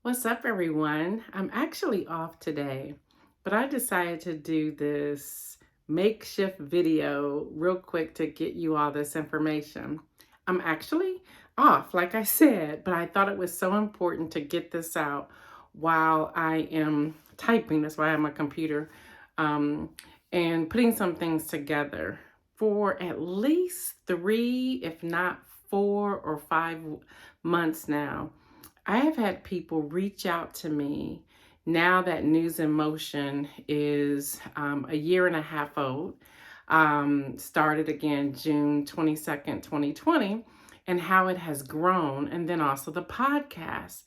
What's up, everyone? I'm actually off today, but I decided to do this makeshift video real quick to get you all this information. I'm actually off, like I said, but I thought it was so important to get this out while I am typing. That's why I have my computer um, and putting some things together for at least 3, if not 4 or 5 months now. I have had people reach out to me now that News in Motion is a year and a half old, started again June 22nd, 2020, and how it has grown. And then also the podcast.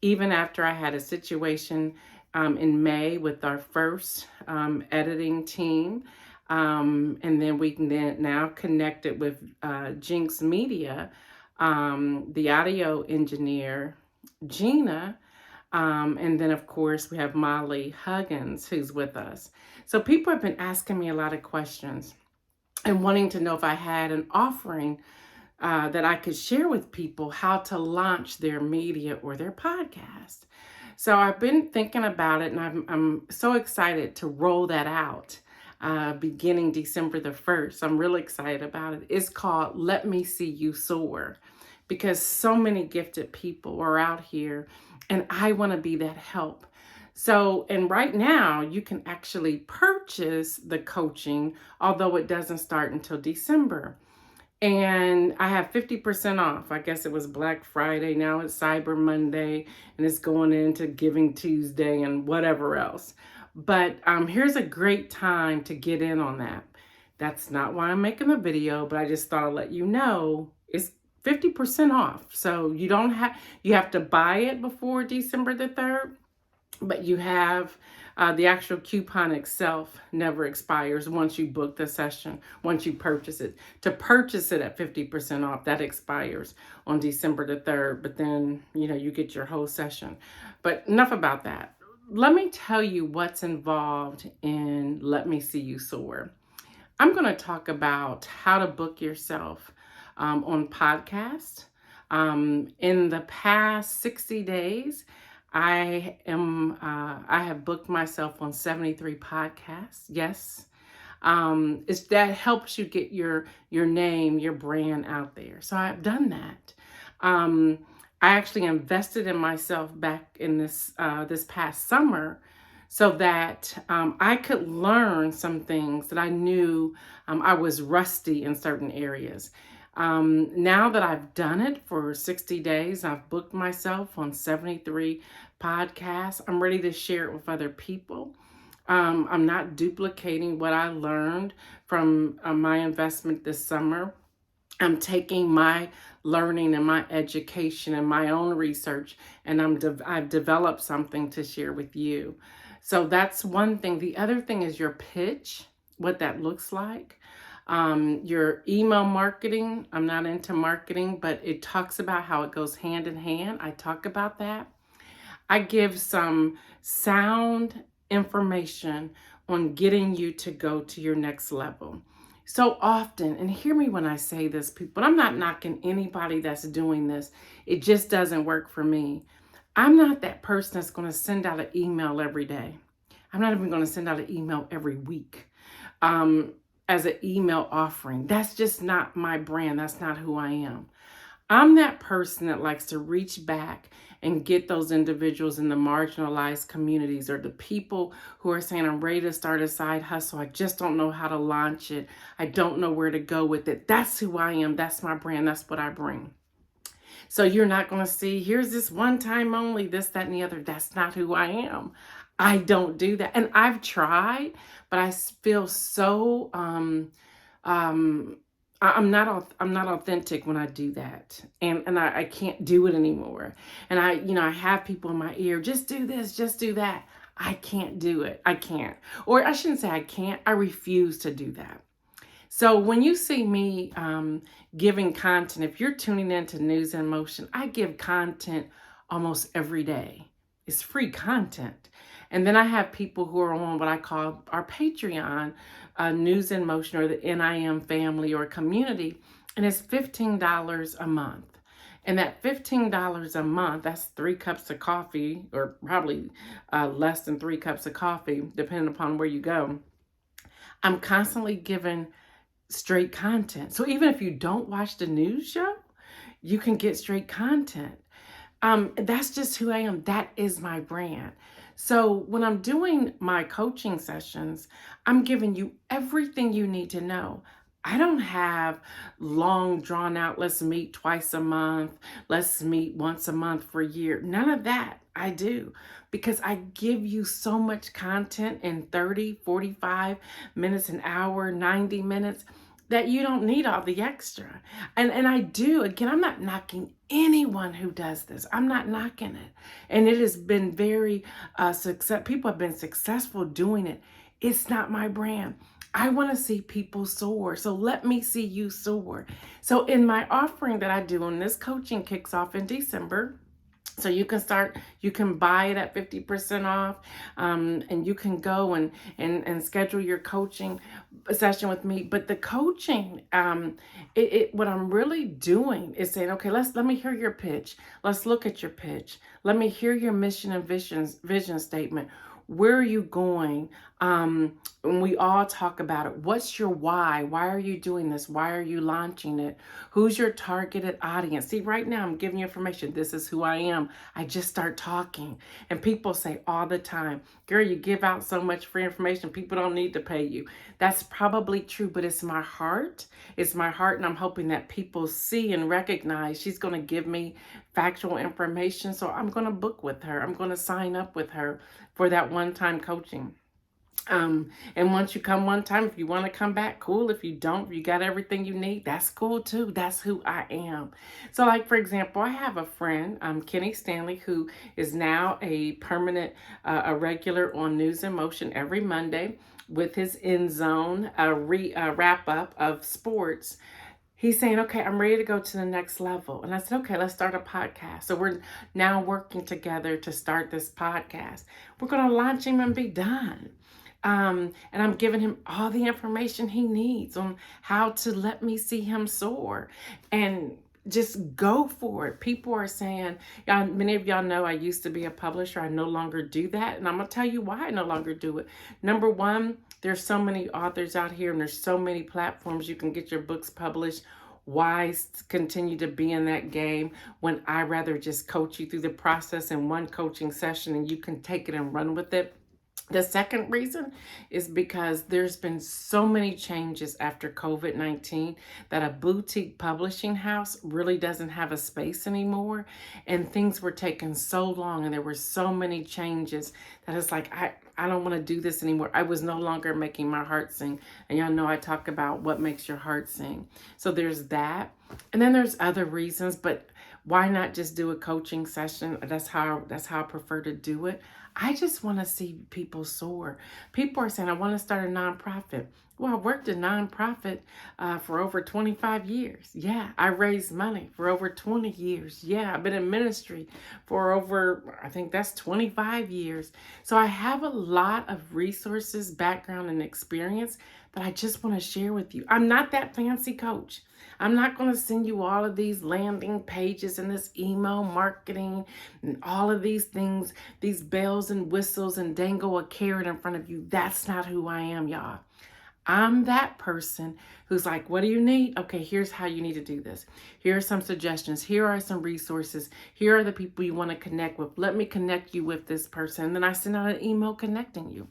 Even after I had a situation in May with our first editing team, and then we can then now connected with Jinx Media, the audio engineer Gina, and then of course we have Molly Huggins who's with us. So people have been asking me a lot of questions and wanting to know if I had an offering that I could share with people how to launch their media or their podcast. So I've been thinking about it, and I'm so excited to roll that out beginning December the 1st. I'm really excited about it. It's called Me See You Soar, because so many gifted people are out here, and I want to be that help. So, and right now you can actually purchase the coaching, although it doesn't start until December. And I have 50% off. I guess it was Black Friday. Now it's Cyber Monday, and it's going into Giving Tuesday and whatever else. But here's a great time to get in on that. That's not why I'm making the video, but I just thought I'd let you know it's 50% off. So you have to buy it before December the 3rd, but you have the actual coupon itself never expires once you book the session, once you purchase it. To purchase it at 50% off, that expires on December the 3rd, but then, you get your whole session. But enough about that. Let me tell you what's involved in Let Me See You Soar. I'm going to talk about how to book yourself on podcast. In the past 60 days, I have booked myself on 73 podcasts. Yes. It's that helps you get your name, your brand out there. So I've done that. I actually invested in myself back in this past summer so that I could learn some things that I knew I was rusty in certain areas. Now that I've done it for 60 days, I've booked myself on 73 podcasts. I'm ready to share it with other people. I'm not duplicating what I learned from my investment this summer. I'm taking my learning and my education and my own research, and I've developed something to share with you. So that's one thing. The other thing is your pitch, what that looks like. Your email marketing. I'm not into marketing, but it talks about how it goes hand in hand. I talk about that. I give some sound information on getting you to go to your next level. So often, and hear me when I say this, people, I'm not knocking anybody that's doing this. It just doesn't work for me. I'm not that person that's going to send out an email every day. I'm not even going to send out an email every week as an email offering. That's just not my brand. That's not who I am. I'm that person that likes to reach back and get those individuals in the marginalized communities, or the people who are saying, I'm ready to start a side hustle. I just don't know how to launch it. I don't know where to go with it. That's who I am. That's my brand. That's what I bring. So you're not going to see, here's this one time only, this, that, and the other. That's not who I am. I don't do that. And I've tried, but I feel so, I'm not authentic when I do that. And I can't do it anymore. And I have people in my ear, just do this, just do that. I can't do it. I can't. Or I shouldn't say I can't. I refuse to do that. So when you see me giving content, if you're tuning into News in Motion, I give content almost every day. It's free content. And then I have people who are on what I call our Patreon, News in Motion, or the NIM family or community, and it's $15 a month. And that $15 a month, that's 3 cups of coffee, or probably less than 3 cups of coffee, depending upon where you go. I'm constantly given straight content. So even if you don't watch the news show, you can get straight content. That's just who I am. That is my brand. So when I'm doing my coaching sessions, I'm giving you everything you need to know. I don't have long drawn out, let's meet twice a month, let's meet once a month for a year. None of that I do, because I give you so much content in 30, 45 minutes, an hour, 90 minutes, that you don't need all the extra. And I do, again, I'm not knocking anyone who does this. I'm not knocking it. And it has been very success. People have been successful doing it. It's not my brand. I want to see people soar. So let me see you soar. So in my offering that I do, and this coaching kicks off in December, so you can buy it at 50% off, and you can go and schedule your coaching session with me. But the coaching, what I'm really doing is saying, okay, let me hear your pitch. Let's look at your pitch. Let me hear your mission and vision statement. Where are you going? And we all talk about it. What's your why? Why are you doing this? Why are you launching it? Who's your targeted audience? See, right now I'm giving you information. This is who I am. I just start talking. And people say all the time, girl, you give out so much free information. People don't need to pay you. That's probably true, but it's my heart. It's my heart. And I'm hoping that people see and recognize she's going to give me factual information. So I'm going to book with her. I'm going to sign up with her for that one-time coaching. And once you come one time, if you want to come back, cool. If you don't, if you got everything you need, that's cool too. That's who I am. So like, for example, I have a friend, Kenny Stanley, who is now a permanent, a regular on News in Motion every Monday with his End Zone, wrap up of sports. He's saying, okay, I'm ready to go to the next level. And I said, okay, let's start a podcast. So we're now working together to start this podcast. We're going to launch him and be done. And I'm giving him all the information he needs on how to let me see him soar, and just go for it. People are saying, many of y'all know I used to be a publisher. I no longer do that. And I'm going to tell you why I no longer do it. Number one, there's so many authors out here and there's so many platforms you can get your books published. Why continue to be in that game when I rather just coach you through the process in one coaching session and you can take it and run with it? The second reason is because there's been so many changes after COVID-19 that a boutique publishing house really doesn't have a space anymore. And things were taking so long and there were so many changes that it's like, I don't want to do this anymore. I was no longer making my heart sing. And y'all know I talk about what makes your heart sing. So there's that. And then there's other reasons, but why not just do a coaching session? That's how I prefer to do it. I just want to see people soar. People are saying, I want to start a nonprofit. Well, I worked a nonprofit for over 25 years. Yeah, I raised money for over 20 years. Yeah, I've been in ministry for over, I think that's 25 years. So I have a lot of resources, background, and experience that I just want to share with you. I'm not that fancy coach. I'm not going to send you all of these landing pages and this email marketing and all of these things, these bells and whistles, and dangle a carrot in front of you. That's not who I am, y'all. I'm that person who's like, what do you need? Okay, here's how you need to do this. Here are some suggestions. Here are some resources. Here are the people you want to connect with. Let me connect you with this person. And then I send out an email connecting you.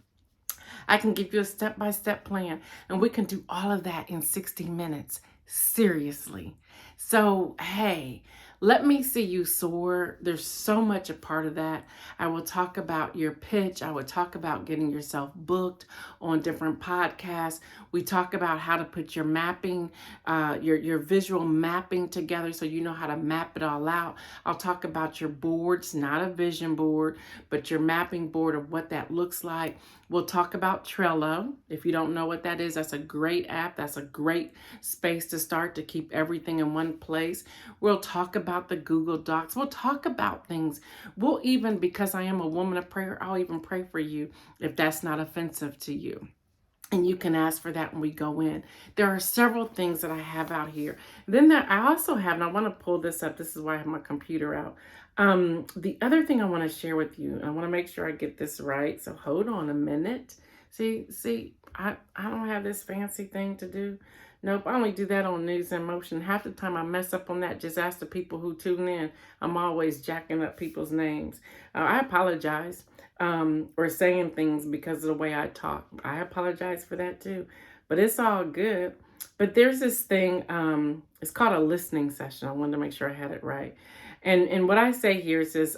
I can give you a step-by-step plan, and we can do all of that in 60 minutes. Seriously. So, hey, let me see you soar. There's so much a part of that. I will talk about your pitch. I will talk about getting yourself booked on different podcasts. We talk about how to put your mapping, your visual mapping together so you know how to map it all out. I'll talk about your boards, not a vision board, but your mapping board of what that looks like. We'll talk about Trello. If you don't know what that is, that's a great app. That's a great space to start to keep everything in one place. We'll talk about the Google Docs. We'll talk about things. We'll even, because I am a woman of prayer, I'll even pray for you if that's not offensive to you. And you can ask for that when we go in. There are several things that I have out here. Then I also have, and I want to pull this up. This is why I have my computer out. The other thing I want to share with you, and I want to make sure I get this right. So hold on a minute. See, I don't have this fancy thing to do. Nope, I only do that on News in Motion. Half the time I mess up on that. Just ask the people who tune in. I'm always jacking up people's names. I apologize. Or saying things because of the way I talk. I apologize for that too, but it's all good. But there's this thing, it's called a listening session. I wanted to make sure I had it right. And what I say here is this,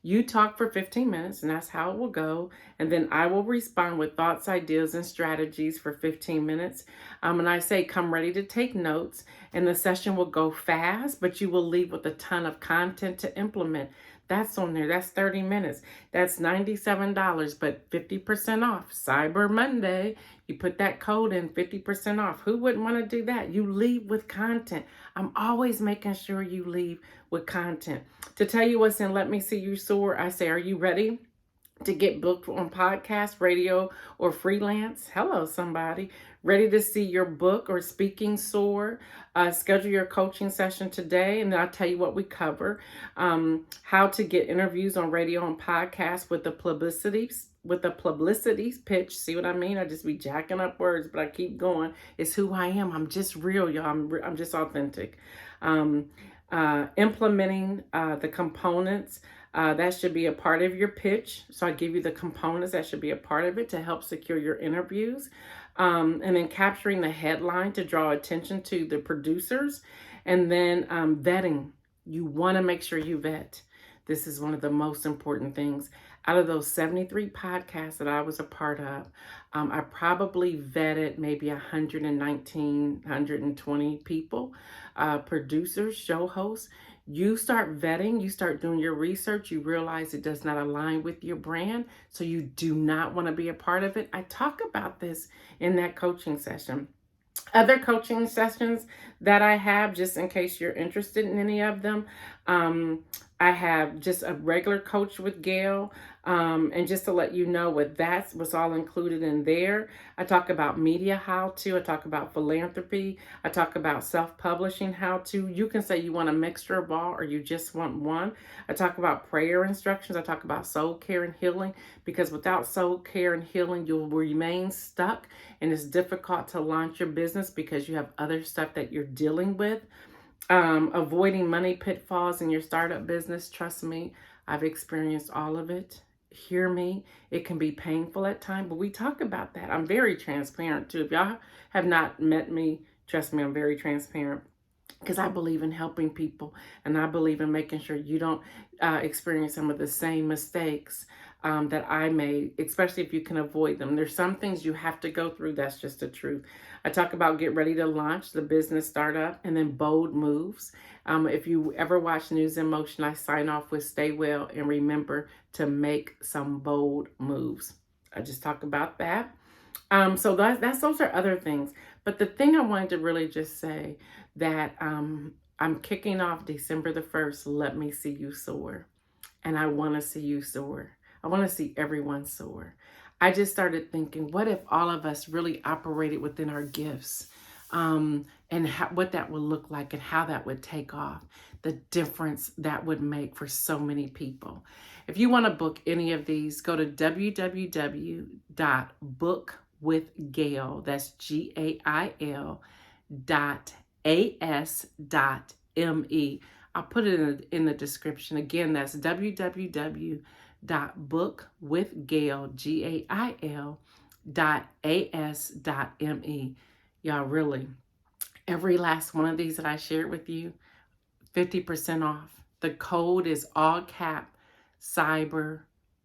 you talk for 15 minutes and that's how it will go. And then I will respond with thoughts, ideas, and strategies for 15 minutes. And I say, come ready to take notes, and the session will go fast, but you will leave with a ton of content to implement. That's on there. That's 30 minutes. That's $97, but 50% off. Cyber Monday. You put that code in, 50% off. Who wouldn't want to do that? You leave with content. I'm always making sure you leave with content. To tell you what's in Let Me See You Soar, I say, are you ready to get booked on podcast, radio, or freelance? Hello, somebody. Ready to see your book or speaking soar? Schedule your coaching session today, and then I'll tell you what we cover. How to get interviews on radio and podcast with the publicities pitch. See what I mean? I just be jacking up words, but I keep going. It's who I am. I'm just real, y'all. I'm just authentic. Implementing the components. That should be a part of your pitch. So I give you the components that should be a part of it to help secure your interviews. And then capturing the headline to draw attention to the producers. And then vetting. You want to make sure you vet. This is one of the most important things. Out of those 73 podcasts that I was a part of, I probably vetted maybe 119, 120 people, producers, show hosts. You start vetting, you start doing your research, you realize it does not align with your brand, so you do not want to be a part of it. I talk about this in that coaching session. Other coaching sessions that I have, just in case you're interested in any of them, I have just a regular coach with Gail. And just to let you know what that's what's all included in there. I talk about media how-to. I talk about philanthropy. I talk about self-publishing how-to. You can say you want a mixture of all or you just want one. I talk about prayer instructions. I talk about soul care and healing, because without soul care and healing, you'll remain stuck and it's difficult to launch your business because you have other stuff that you're dealing with. Avoiding money pitfalls in your startup business. Trust me, I've experienced all of it. Hear me. It can be painful at times, but we talk about that. I'm very transparent too. If y'all have not met me, trust me, I'm very transparent, because I believe in helping people, and I believe in making sure you don't experience some of the same mistakes that I made, especially if you can avoid them. There's some things you have to go through. That's just the truth. I talk about get ready to launch the business startup, and then bold moves. If you ever watch News in Motion, I sign off with stay well and remember to make some bold moves. I just talk about that. So those are other things. But the thing I wanted to really just say that I'm kicking off December the 1st, Let Me See You Soar. And I want to see you soar. I want to see everyone soar. I just started thinking, what if all of us really operated within our gifts, and what that would look like and how that would take off, the difference that would make for so many people. If you want to book any of these, go to www.bookwithgail, that's GAIL.AS.ME. I'll put it in the description. Again, that's www.bookwithgail.AS.ME. Y'all, really, every last one of these that I shared with you, 50% off. The code is all cap Cyber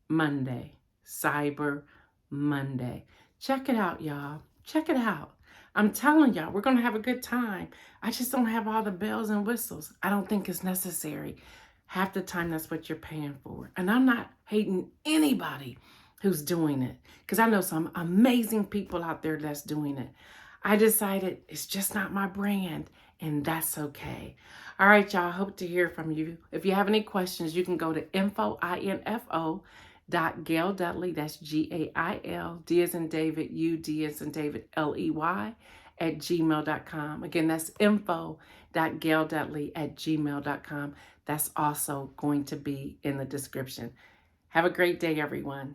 Monday. Cyber Monday. Check it out, y'all. Check it out. I'm telling y'all, we're going to have a good time. I just don't have all the bells and whistles. I don't think it's necessary. Half the time, that's what you're paying for. And I'm not hating anybody who's doing it, because I know some amazing people out there that's doing it. I decided it's just not my brand, and that's okay. All right, y'all. I hope to hear from you. If you have any questions, you can go to info, info.gaildudley, that's Gail, D as in David, U, D as in David, Ley, at gmail.com. Again, that's info.gaildudley at gmail.com. That's also going to be in the description. Have a great day, everyone.